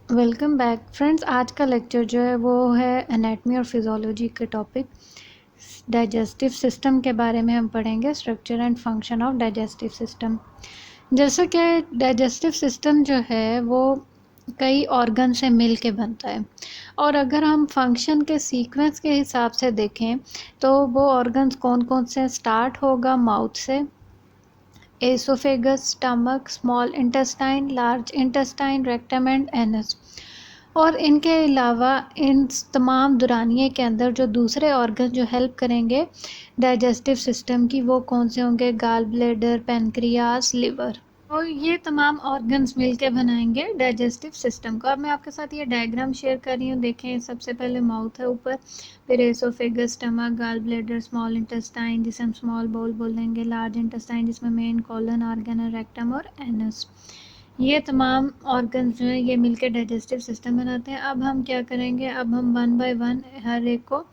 Welcome back friends. आज का lecture जो है वो है एनाटमी और फिजियोलॉजी के टॉपिक डाइजेस्टिव सिस्टम के बारे में हम पढ़ेंगे। Structure and function of digestive system. जैसे कि डाइजेस्टिव सिस्टम जो है वो कई ऑर्गन से मिल के बनता है, और अगर हम फंक्शन के सीक्वेंस के हिसाब से देखें तो वो ऑर्गन्स कौन कौन से स्टार्ट होगा माउथ से, oesophagus, stomach, small intestine, large intestine, rectum and anus. और इनके अलावा इन तमाम दुरानिये के अंदर जो दूसरे ऑर्गन जो हेल्प करेंगे डाइजेस्टिव सिस्टम की, वो कौन से होंगे? Gall bladder, pancreas, liver. और ये तमाम ऑर्गन्स मिलके बनाएंगे डाइजेस्टिव सिस्टम को। अब मैं आपके साथ ये डायग्राम शेयर कर रही हूँ। देखें, सबसे पहले माउथ है ऊपर, फिर oesophagus, stomach, gall bladder, small intestine जिसे हम स्मॉल बाउल बोलेंगे, लार्ज इंटेस्टाइन जिसमें मेन कॉलन ऑर्गन है, रेक्टम और एनस। ये तमाम ऑर्गन्स जो हैं ये मिलकर डाइजेस्टिव सिस्टम बनाते हैं। अब हम क्या करेंगे, अब हम वन बाय वन हर एक को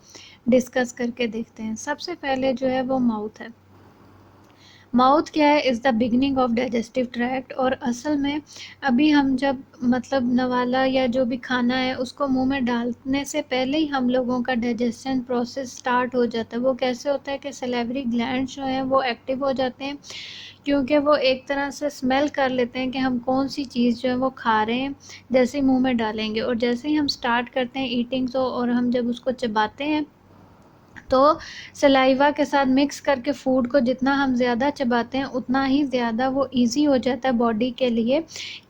डिस्कस करके देखते हैं। सबसे पहले जो है वो माउथ है। माउथ क्या है? Is the beginning of digestive tract. और असल में अभी हम जब मतलब नवाला या जो भी खाना है उसको मुंह में डालने से पहले ही हम लोगों का डाइजेशन प्रोसेस स्टार्ट हो जाता है। वो कैसे होता है कि सैलिवरी ग्लैंड्स जो हैं वो एक्टिव हो जाते हैं, क्योंकि वो एक तरह से स्मेल कर लेते हैं कि हम कौन सी चीज़ जो है वो खा रहे हैं जैसे ही मुंह में डालेंगे। और जैसे ही हम स्टार्ट करते हैं ईटिंग तो, और हम जब उसको चबाते हैं तो सलाइवा के साथ मिक्स करके फूड को जितना हम ज़्यादा चबाते हैं उतना ही ज़्यादा वो इजी हो जाता है बॉडी के लिए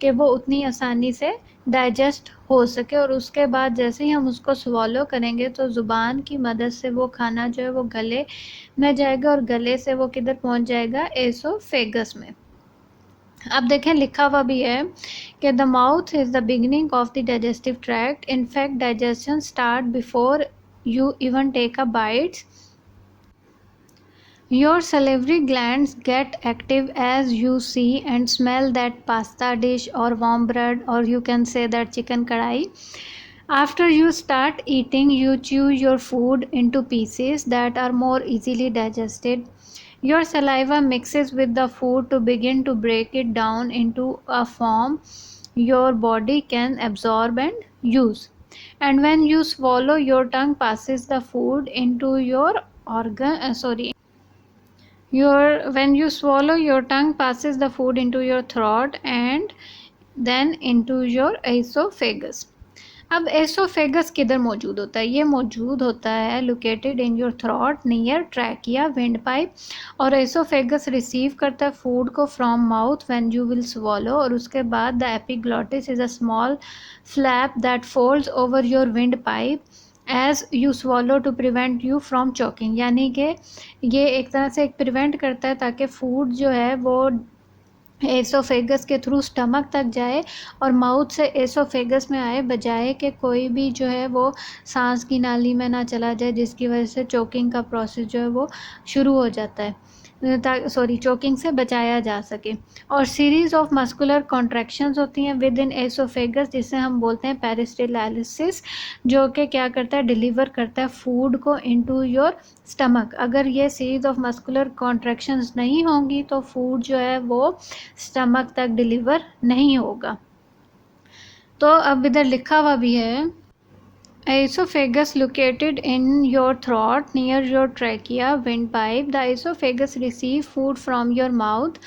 कि वो उतनी आसानी से डाइजेस्ट हो सके। और उसके बाद जैसे ही हम उसको स्वॉलो करेंगे तो ज़ुबान की मदद से वो खाना जो है वो गले में जाएगा, और गले से वो किधर पहुंच जाएगा? एसोफेगस में। अब देखें, लिखा हुआ भी है कि the mouth is the beginning of the digestive tract. In fact digestion start before you even take a bite. Your salivary glands get active as you see and smell that pasta dish or warm bread, or you can say that chicken kadai. After you start eating, you chew your food into pieces that are more easily digested. Your saliva mixes with the food to begin to break it down into a form your body can absorb and use. And when you swallow, your tongue passes the food into your when you swallow, your tongue passes the food into your throat and then into your esophagus. अब esophagus किधर मौजूद होता है? ये मौजूद होता है located in your throat near trachea windpipe. और एसोफेगस रिसीव करता है फूड को from mouth when you will swallow. और उसके बाद the epiglottis is a small flap that folds over your windpipe as you swallow to prevent you from choking. यानी कि ये एक तरह से एक प्रिवेंट करता है ताकि फूड जो है वो एसोफेगस के थ्रू स्टमक तक जाए और माउथ से एसोफेगस में आए, बजाय कि कोई भी जो है वो सांस की नाली में ना चला जाए, जिसकी वजह से चोकिंग का प्रोसेस जो है वो शुरू हो जाता है, चोकिंग से बचाया जा सके। और सीरीज़ ऑफ मस्कुलर कॉन्ट्रैक्शंस होती हैं विद इन एसोफेगस, जिसे हम बोलते हैं पेरिस्टाल्सिस, जो कि क्या करता है? डिलीवर करता है फूड को इनटू योर स्टमक। अगर ये सीरीज ऑफ मस्कुलर कॉन्ट्रैक्शंस नहीं होंगी तो फूड जो है वो स्टमक तक डिलीवर नहीं होगा। तो अब इधर लिखा हुआ भी है, esophagus located in your throat near your trachea windpipe. The esophagus receives food from your mouth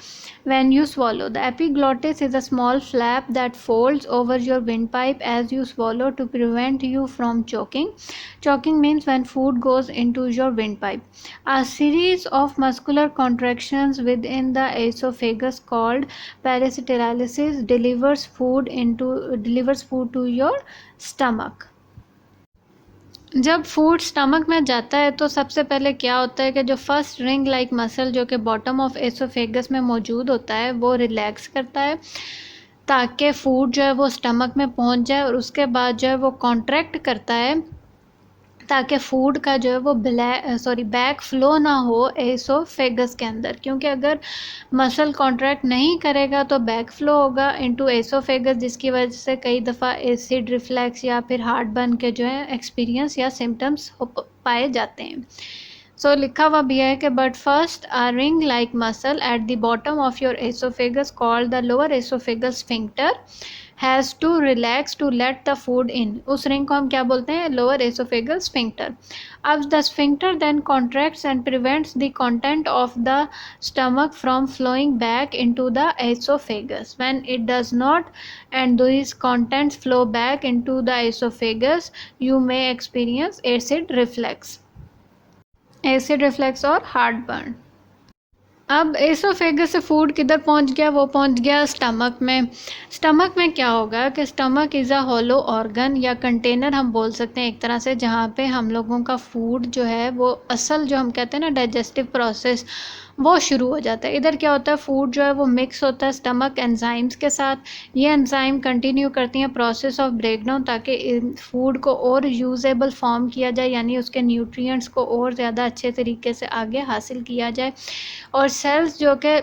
when you swallow. The epiglottis is a small flap that folds over your windpipe as you swallow to prevent you from choking. Choking means when food goes into your windpipe. A series of muscular contractions within the esophagus called peristalsis delivers food to your stomach. जब food stomach में जाता है तो सबसे पहले क्या होता है कि जो फर्स्ट रिंग लाइक मसल जो कि बॉटम ऑफ एसोफेगस में मौजूद होता है वो रिलैक्स करता है ताकि फूड जो है वो स्टमक में पहुंच जाए, और उसके बाद जो है वो कॉन्ट्रैक्ट करता है ताकि फूड का जो है वो बैक फ्लो ना हो एसोफेगस के अंदर, क्योंकि अगर मसल कॉन्ट्रैक्ट नहीं करेगा तो बैक फ्लो होगा इनटू एसोफेगस, जिसकी वजह से कई दफ़ा एसिड रिफ्लैक्स या फिर हार्ट बर्न के जो है एक्सपीरियंस या सिम्टम्स पाए जाते हैं। सो लिखा हुआ भी है कि but first a ring like muscle at the bottom of your esophagus called the lower esophagus sphincter has to relax to let the food in. उस रिंग को हम क्या बोलते हैं? Lower oesophageal sphincter. अब the sphincter then contracts and prevents the content of the stomach from flowing back into the esophagus. When it does not and these contents flow back into the esophagus, you may experience acid reflux, और heartburn। अब oesophagus से food किधर पहुंच गया? वो पहुंच गया stomach में। स्टमक में क्या होगा कि stomach is a hollow organ या कंटेनर हम बोल सकते हैं एक तरह से, जहाँ पे हम लोगों का फूड जो है वो असल जो हम कहते हैं ना डाइजेस्टिव प्रोसेस वो शुरू हो जाता है। इधर क्या होता है? फूड जो है वो मिक्स होता है स्टमक एंजाइम्स के साथ। ये एंजाइम कंटिन्यू करती हैं प्रोसेस ऑफ ब्रेकडाउन ताकि फूड को और यूजेबल फॉर्म किया जाए, यानी उसके न्यूट्रिएंट्स को और ज़्यादा अच्छे तरीके से आगे हासिल किया जाए। और सेल्स जो कि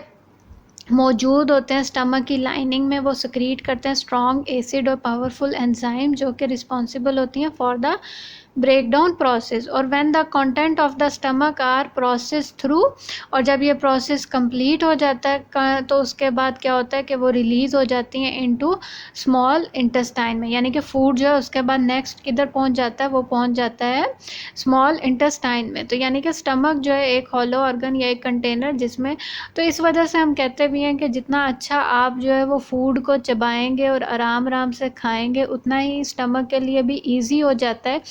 मौजूद होते हैं स्टमक की लाइनिंग में वो सिक्रीट करते हैं स्ट्रॉन्ग एसिड और पावरफुल एंजाइम जो कि रिस्पॉन्सिबल होती हैं फॉर द ब्रेकडाउन प्रोसेस। और when the content of the stomach are process through, और जब ये प्रोसेस कंप्लीट हो जाता है तो उसके बाद क्या होता है कि वो रिलीज़ हो जाती हैं इनटू स्मॉल इंटेस्टाइन में, यानी कि फूड जो है उसके बाद नेक्स्ट किधर पहुंच जाता है? वो पहुंच जाता है स्मॉल इंटेस्टाइन में। तो यानी कि स्टमक जो है एक हॉलो ऑर्गन या एक कंटेनर जिसमें, तो इस वजह से हम कहते भी हैं कि जितना अच्छा आप जो है वो फूड को चबाएंगे और आराम आराम से खाएंगे उतना ही स्टमक के लिए भी ईजी हो जाता है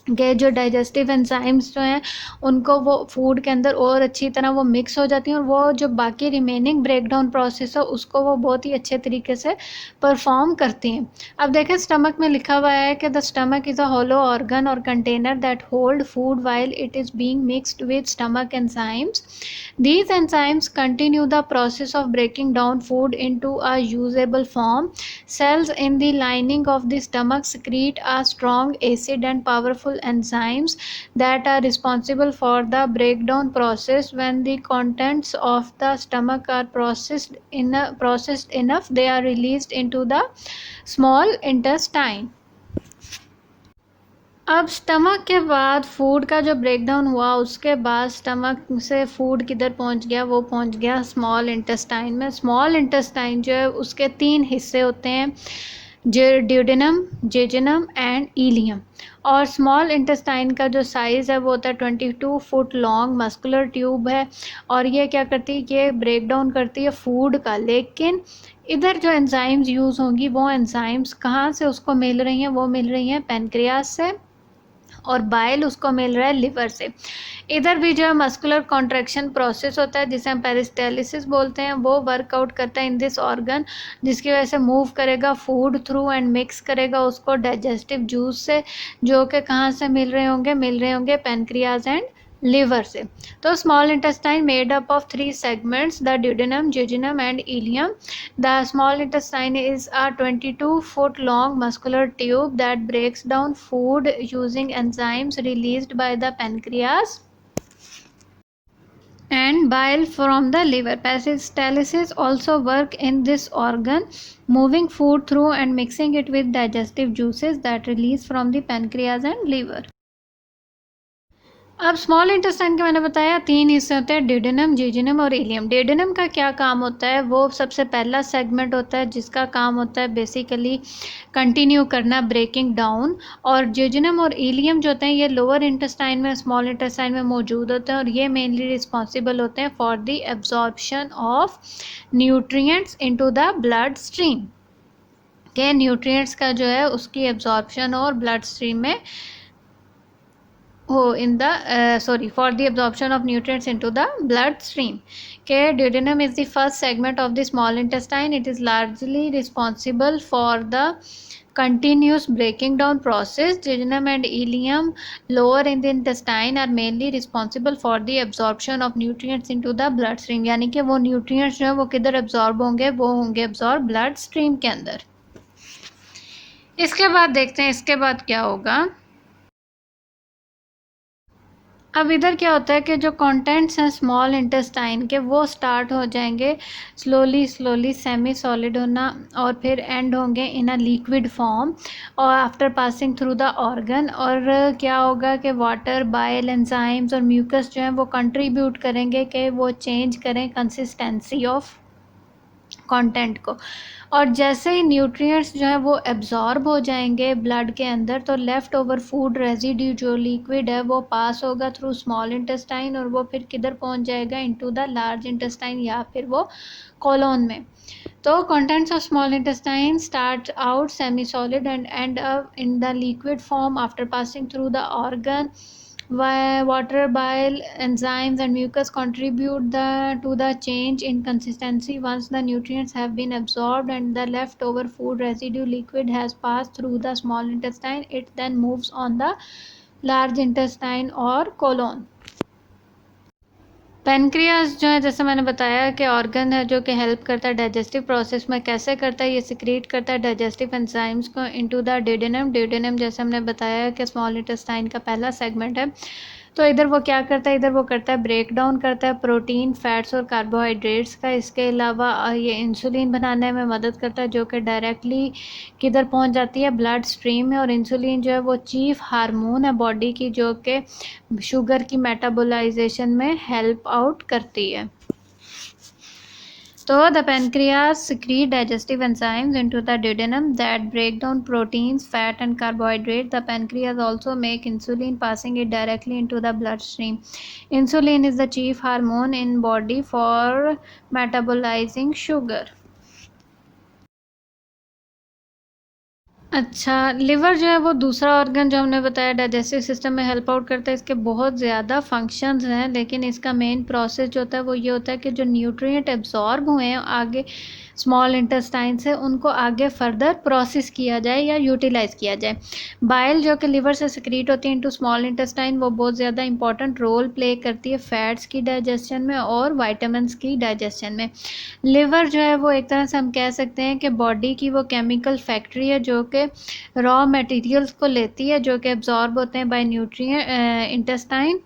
कि जो डाइजेस्टिव एंजाइम्स जो हैं उनको वो फूड के अंदर और अच्छी तरह वो मिक्स हो जाती हैं और वो जो बाकी रिमेनिंग ब्रेकडाउन प्रोसेस है उसको वो बहुत ही अच्छे तरीके से परफॉर्म करती हैं। अब देखें स्टमक में लिखा हुआ है कि the stomach is a hollow organ or container that hold food while it is being mixed with stomach enzymes. These enzymes continue the process of breaking down food into a usable form. Cells in the lining of the stomach secrete a strong acid and powerful enzymes that are responsible for the breakdown process. When the contents of the stomach are processed enough, they are released into the small intestine. अब stomach के बाद food का जो breakdown हुआ उसके बाद stomach से food किधर पहुंच गया? वो पहुंच गया स्मॉल इंटेस्टाइन में। स्मॉल इंटेस्टाइन जो है उसके 3 हिस्से होते हैं, ड्यूडेनम, जेजुनम एंड इलियम। और स्मॉल इंटेस्टाइन का जो साइज़ है वो होता है 22 फुट लॉन्ग मस्कुलर ट्यूब है और ये क्या करती है? ये ब्रेक डाउन करती है फूड का। लेकिन इधर जो एंजाइम्स यूज़ होंगी वो एंजाइम्स कहाँ से उसको मिल रही हैं? वो मिल रही हैं पेनक्रियास से और बाइल उसको मिल रहा है लिवर से। इधर भी जो है मस्कुलर कॉन्ट्रैक्शन प्रोसेस होता है जिसे हम पेरिस्टालिसिस बोलते हैं, वो वर्कआउट करता है इन दिस ऑर्गन, जिसकी वजह से मूव करेगा फूड थ्रू एंड मिक्स करेगा उसको डाइजेस्टिव जूस से, जो कि कहाँ से मिल रहे होंगे पेनक्रियाज एंड लिवर से। तो small intestine made up of 3 segments, the duodenum, jejunum and ileum. The small intestine is a 22 foot long muscular tube that breaks down food using enzymes released by the pancreas and bile from the liver. Peristalsis also work in this organ, moving food through and mixing it with digestive juices that release from the pancreas and liver. अब small intestine के मैंने बताया 3 हिस्से होते हैं, duodenum, jejunum और ilium. Duodenum का क्या काम होता है? वो सबसे पहला सेगमेंट होता है जिसका काम होता है बेसिकली कंटिन्यू करना ब्रेकिंग डाउन। और जेजुनम और इलियम जो होते हैं ये लोअर इंटेस्टाइन में, स्मॉल इंटेस्टाइन में मौजूद होते हैं और ये मेनली रिस्पॉन्सिबल होते हैं for the absorption of nutrients into the blood stream. के न्यूट्रिएंट्स का जो है उसकी एब्जॉर्प्शन और ब्लड स्ट्रीम में for the absorption of nutrients into the bloodstream. Okay, duodenum is the first segment of the small intestine. It is largely responsible for the continuous breaking down process. Jejunum and ileum lower in the intestine are mainly responsible for the absorption of nutrients into the bloodstream. यानी कि वो nutrients जो है वो किधर absorb होंगे? वो होंगे absorb blood stream के अंदर। इसके बाद देखते हैं इसके बाद क्या होगा। अब इधर क्या होता है कि जो कंटेंट्स हैं स्मॉल इंटेस्टाइन के वो स्टार्ट हो जाएंगे स्लोली सेमी सॉलिड होना और फिर एंड होंगे इन अ लिक्विड फॉर्म और after passing through the organ. और क्या होगा कि वाटर, बाइल, एंजाइम्स और म्यूकस जो हैं वो कंट्रीब्यूट करेंगे कि वो चेंज करें कंसिस्टेंसी ऑफ कंटेंट को। और जैसे ही न्यूट्रिएंट्स जो है वो एब्जॉर्ब हो जाएंगे ब्लड के अंदर, तो लेफ़्ट ओवर फूड रेजिड्यू जो लिक्विड है वो पास होगा थ्रू स्मॉल इंटेस्टाइन, और वो फिर किधर पहुंच जाएगा, इनटू द लार्ज इंटेस्टाइन या फिर वो कोलोन में। तो contents of small intestine start out semi-solid and end up in the liquid form after passing through the organ. Water, bile, enzymes, and mucus contribute to the change in consistency. Once the nutrients have been absorbed and the leftover food residue liquid has passed through the small intestine, it then moves on the large intestine or colon. Pancreas जो है, जैसे मैंने बताया कि organ है जो कि help करता है डाइजेस्टिव प्रोसेस में। कैसे करता है, ये सिक्रीट करता है डाइजेस्टिव एंजाइम्स को इनटू द ड्यूडेनम। ड्यूडेनम जैसे हमने बताया कि स्मॉल इंटेस्टाइन का पहला सेगमेंट है। तो इधर वो क्या करता है, इधर वो करता है ब्रेक डाउन करता है प्रोटीन, फैट्स और कार्बोहाइड्रेट्स का। इसके अलावा ये इंसुलिन बनाने में मदद करता है जो कि डायरेक्टली किधर पहुंच जाती है, ब्लड स्ट्रीम में। और इंसुलिन जो है वो चीफ हार्मोन है बॉडी की, जो कि शुगर की मेटाबोलाइजेशन में हेल्प आउट करती है। So the pancreas secrete digestive enzymes into the duodenum that break down proteins, fat and carbohydrate. The pancreas also make insulin, passing it directly into the bloodstream. Insulin is the chief hormone in body for metabolizing sugar. अच्छा, liver जो है वो दूसरा organ जो हमने बताया digestive system में help out करता है। इसके बहुत ज़्यादा फंक्शंस हैं, लेकिन इसका मेन प्रोसेस जो होता है वो ये होता है कि जो न्यूट्रिएंट एब्जॉर्ब हुए हैं आगे स्मॉल इंटेस्टाइन से, उनको आगे फर्दर प्रोसेस किया जाए या यूटिलाइज किया जाए। बाइल जो कि लिवर से सिक्रीट होती है इनटू स्मॉल इंटेस्टाइन, वो बहुत ज़्यादा इंपॉर्टेंट रोल प्ले करती है फैट्स की डाइजेशन में और वाइटामिन्स की डाइजेशन में। लिवर जो है वो एक तरह से हम कह सकते हैं कि बॉडी की वो केमिकल फैक्ट्री है जो कि रॉ मटेरियल्स को लेती है जो कि एब्जॉर्ब होते हैं by nutrient intestine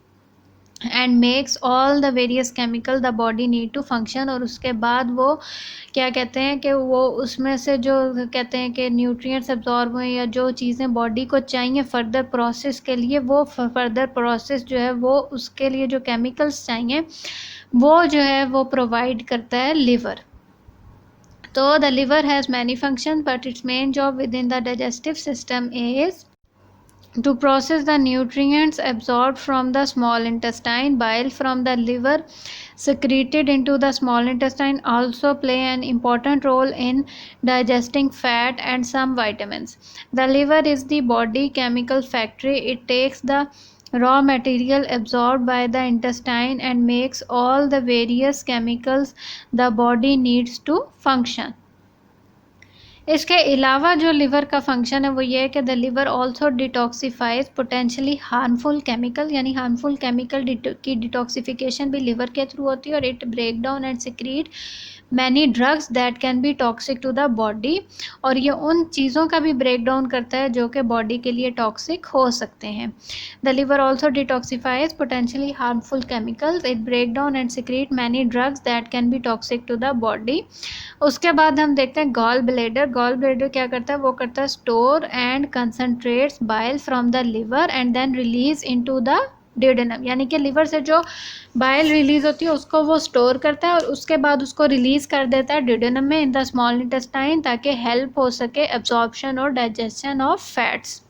and makes all the various chemical the body need to function. और उसके बाद वो क्या कहते हैं कि वो उसमें से जो कहते हैं कि न्यूट्रिएंट्स एब्जॉर्ब हुए या जो चीज़ें बॉडी को चाहिए फर्दर प्रोसेस के लिए, वो फर्दर प्रोसेस जो है वो उसके लिए जो केमिकल्स चाहिए वो जो है वो प्रोवाइड करता है लिवर। तो the liver has many functions, but its main job within the digestive system is to process the nutrients absorbed from the small intestine. Bile from the liver secreted into the small intestine also play an important role in digesting fat and some vitamins. The liver is the body chemical factory. It takes the raw material absorbed by the intestine and makes all the various chemicals the body needs to function. इसके अलावा जो liver का function है वो ये है कि the liver also detoxifies potentially harmful chemical, यानी हार्मफुल केमिकल की डिटॉक्सिफिकेशन भी लिवर के थ्रू होती है। और it break down and secrete many drugs that can be toxic to the body, और ये उन चीज़ों का भी ब्रेक डाउन करता है जो कि बॉडी के लिए टॉक्सिक हो सकते हैं। The liver also detoxifies potentially harmful chemicals, it break down and secrete many drugs that can be toxic to the body. उसके बाद हम देखते हैं गॉल ब्लेडर। गॉल ब्लेडर क्या करता है, वो करता है store and concentrates bile from the liver and then release into the duodenum, यानी कि लिवर से जो बाइल रिलीज होती है उसको वो स्टोर करता है और उसके बाद उसको रिलीज कर देता है ड्यूडेनम में इन द स्मॉल इंटेस्टाइन, ताकि हेल्प हो सके एब्जॉर्प्शन और डाइजेशन ऑफ फैट्स।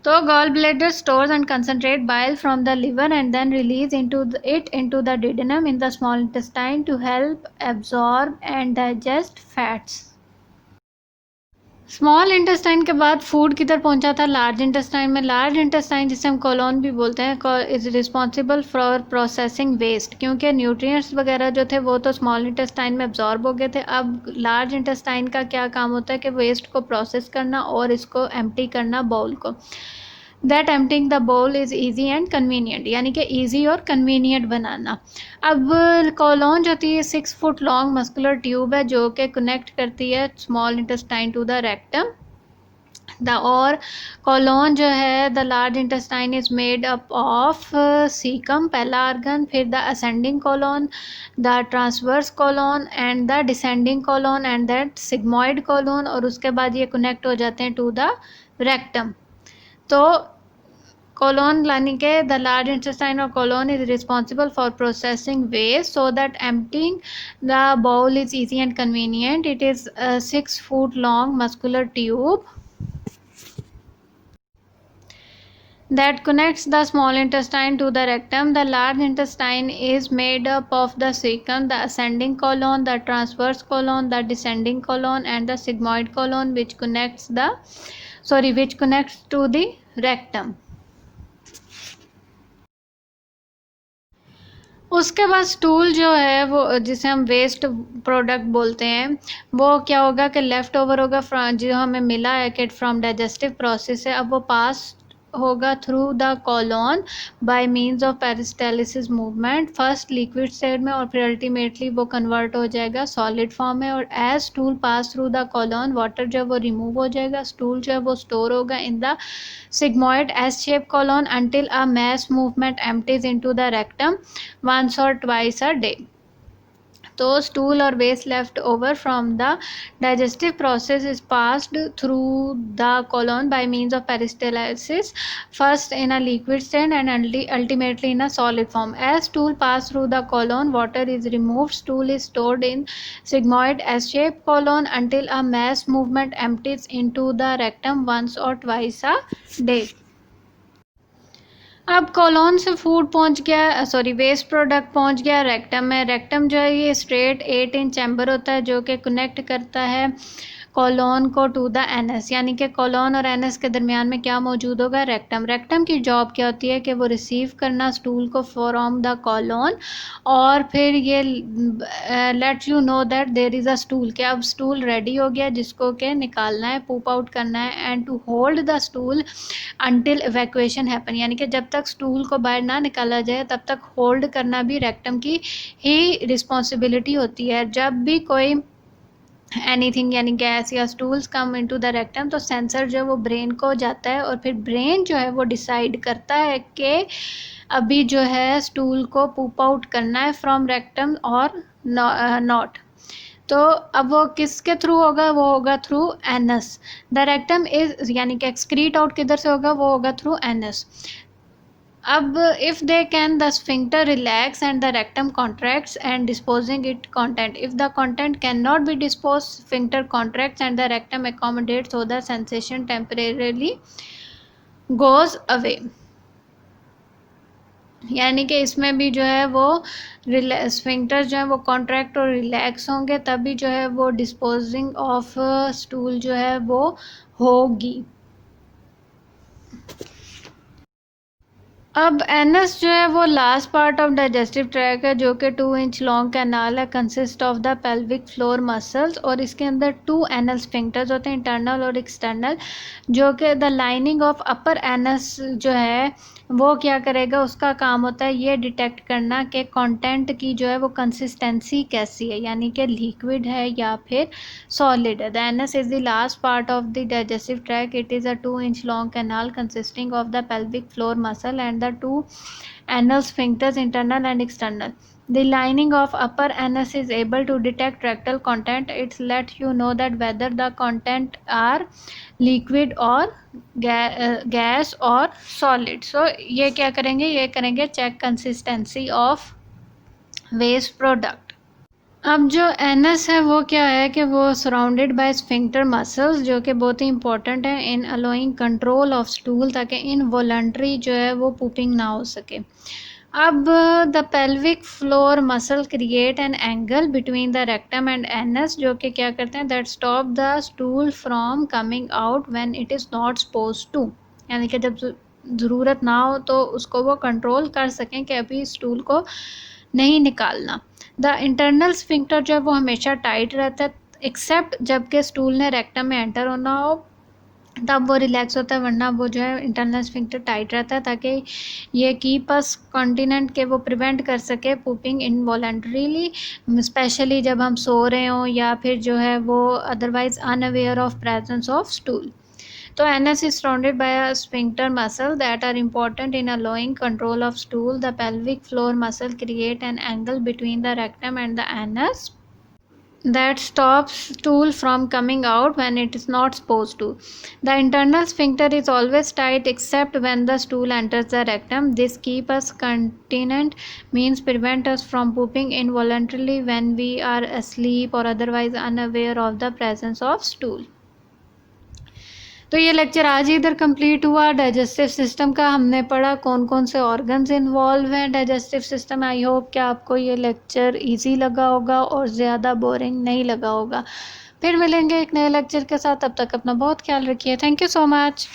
तो gall bladder stores and concentrate bile from the liver and then release into the duodenum in the small intestine to help absorb and digest fats. Small intestine के बाद food किधर पहुंचा था, large intestine में। Large intestine जिसे हम colon भी बोलते हैं is responsible for processing waste, क्योंकि न्यूट्रिएंट्स वगैरह जो थे वो तो स्मॉल इंटेस्टाइन में एब्जॉर्ब हो गए थे। अब लार्ज इंटेस्टाइन का क्या काम होता है कि वेस्ट को प्रोसेस करना और इसको एम्प्टी करना बाउल को। That emptying the bowel is easy and convenient, यानी कि ईजी और कन्वीनियंट बनाना। अब कोलोन जो थी 6 फुट लॉन्ग मस्कुलर ट्यूब है जो कि कनेक्ट करती है small intestine to the rectum. और कोलोन जो है the large intestine is made up of caecum पहला ऑर्गन, फिर the ascending colon, the transverse colon and the descending colon and that sigmoid colon, और उसके बाद ये कनेक्ट हो जाते हैं टू द रेक्टम। तो colon यानी कि the large intestine or colon is responsible for processing waste so that emptying the bowel is easy and convenient. It is a 6 foot long muscular tube that connects the small intestine to the rectum. The large intestine is made up of the cecum, the ascending colon, the transverse colon, the descending colon, and the sigmoid colon, which connects to the rectum. उसके बाद stool जो है वो जिसे हम waste product बोलते हैं वो क्या होगा कि लेफ़्ट ओवर होगा जो हमें मिला है कि फ्रॉम डाइजेस्टिव प्रोसेस है, अब वो पास होगा through the colon by means of peristalsis movement, first liquid state में और फिर अल्टीमेटली वो कन्वर्ट हो जाएगा सॉलिड फॉर्म में। और as stool pass through the colon water जब वो रिमूव हो जाएगा, स्टूल जो है वो स्टोर होगा in the sigmoid S-shaped colon until a mass movement empties into the rectum once or twice a day. तो stool or waste left over from the digestive process is passed through the colon by means of peristalsis, first in a liquid state and ultimately in a solid form. As stool pass through the colon, water is removed. Stool is stored in sigmoid S-shaped colon until a mass movement empties into the rectum once or twice a day. अब colon से food पहुंच गया, waste product पहुंच गया rectum में। Rectum जो है ये स्ट्रेट 8 इंच चैम्बर होता है जो कि कनेक्ट करता है कॉलोन को टू द एनएस, यानी कि कॉलोन और एनएस के दरमियान में क्या मौजूद होगा, रेक्टम। रेक्टम की जॉब क्या होती है कि वो रिसीव करना स्टूल को फ्रॉम द कॉलोन और फिर ये let you know that there is a stool, कि अब स्टूल रेडी हो गया जिसको कि निकालना है, पूप आउट करना है, and to hold the stool until evacuation happen, यानी कि जब तक स्टूल को बाहर ना निकाला जाए तब तक होल्ड करना भी रेक्टम की ही रिस्पॉन्सिबिलिटी होती है। जब भी कोई एनीथिंग यानी गैस या stools come into the rectum तो सेंसर जो है वो ब्रेन को जाता है और फिर ब्रेन जो है वो डिसाइड करता है कि अभी जो है स्टूल को पूप आउट करना है फ्रॉम रेक्टम और नॉट। तो अब वो किसके थ्रू होगा, वो होगा through anus. The rectum is यानी कि एक्सक्रीट आउट किधर से होगा, वो होगा थ्रू एनस। अब if they can the sphincter relax and the rectum contracts and disposing it content, if the content cannot be disposed sphincter contracts and the rectum accommodates so the sensation temporarily goes away, यानी कि इसमें भी जो है वो sphincter जो है वो कॉन्ट्रैक्ट और रिलैक्स होंगे तभी जो है वो डिस्पोजिंग ऑफ स्टूल जो है वो होगी। अब एनस जो है वो last part of digestive track है जो कि 2 इंच लॉन्ग कैनाल है, consist of the pelvic floor muscles, और इसके अंदर 2 एनल स्फिंक्टर्स होते हैं, इंटरनल और एक्सटर्नल, जो कि the lining of upper anus जो है वो क्या करेगा, उसका काम होता है ये डिटेक्ट करना कि कंटेंट की जो है वो कंसिस्टेंसी कैसी है, यानी कि लिक्विड है या फिर सॉलिड है। The anus is the last part of the digestive track. It is a 2 inch long canal consisting of the pelvic floor muscle and the 2 anal sphincters, internal and external. The lining of upper anus is able to detect rectal content. It lets you know that whether the content are liquid or gas or solid. So ये क्या करेंगे, ये करेंगे check consistency of waste product. अब जो anus है वो क्या है कि वो सराउंडेड बाय स्फिंक्टर मसल्स जो कि बहुत ही इंपॉर्टेंट है in allowing control of stool, ताकि इनवॉलंटरी जो है वो पुपिंग ना हो सके। अब the pelvic floor muscle create an angle between the rectum and anus जो कि क्या करते हैं, that stop the stool from coming out when it is not suppose to, यानी कि जब ज़रूरत ना हो तो उसको वो कंट्रोल कर सकें कि अभी स्टूल को नहीं निकालना। द इंटरनल स्फिंक्टर जो है वो हमेशा टाइट रहता है एक्सेप्ट जबकि स्टूल ने रेक्टम में एंटर होना हो तब वो रिलैक्स होता है, वरना वो जो है इंटरनल स्फिंक्टर टाइट रहता है ताकि ये कीप अस कॉन्टिनेंट के वो प्रिवेंट कर सके पुपिंग इनवॉलंटरीली, स्पेशली जब हम सो रहे हों या फिर जो है वो otherwise unaware of presence of stool. तो anus is surrounded by a sphincter muscle that are important in allowing control of stool. The pelvic floor muscle create an angle between the rectum and the anus. that stops stool from coming out when it is not supposed to. The internal sphincter is always tight except when the stool enters the rectum. This keeps us continent, means prevent us from pooping involuntarily when we are asleep or otherwise unaware of the presence of stool. तो ये lecture आज ही इधर complete हुआ। Digestive system का हमने पढ़ा, कौन कौन से ऑर्गन्स इन्वॉल्व हैं डाइजेस्टिव सिस्टम। आई होप कि आपको ये लेक्चर इजी लगा होगा और ज़्यादा बोरिंग नहीं लगा होगा। फिर मिलेंगे एक नए लेक्चर के साथ, तब तक अपना बहुत ख्याल रखिए। Thank you so much.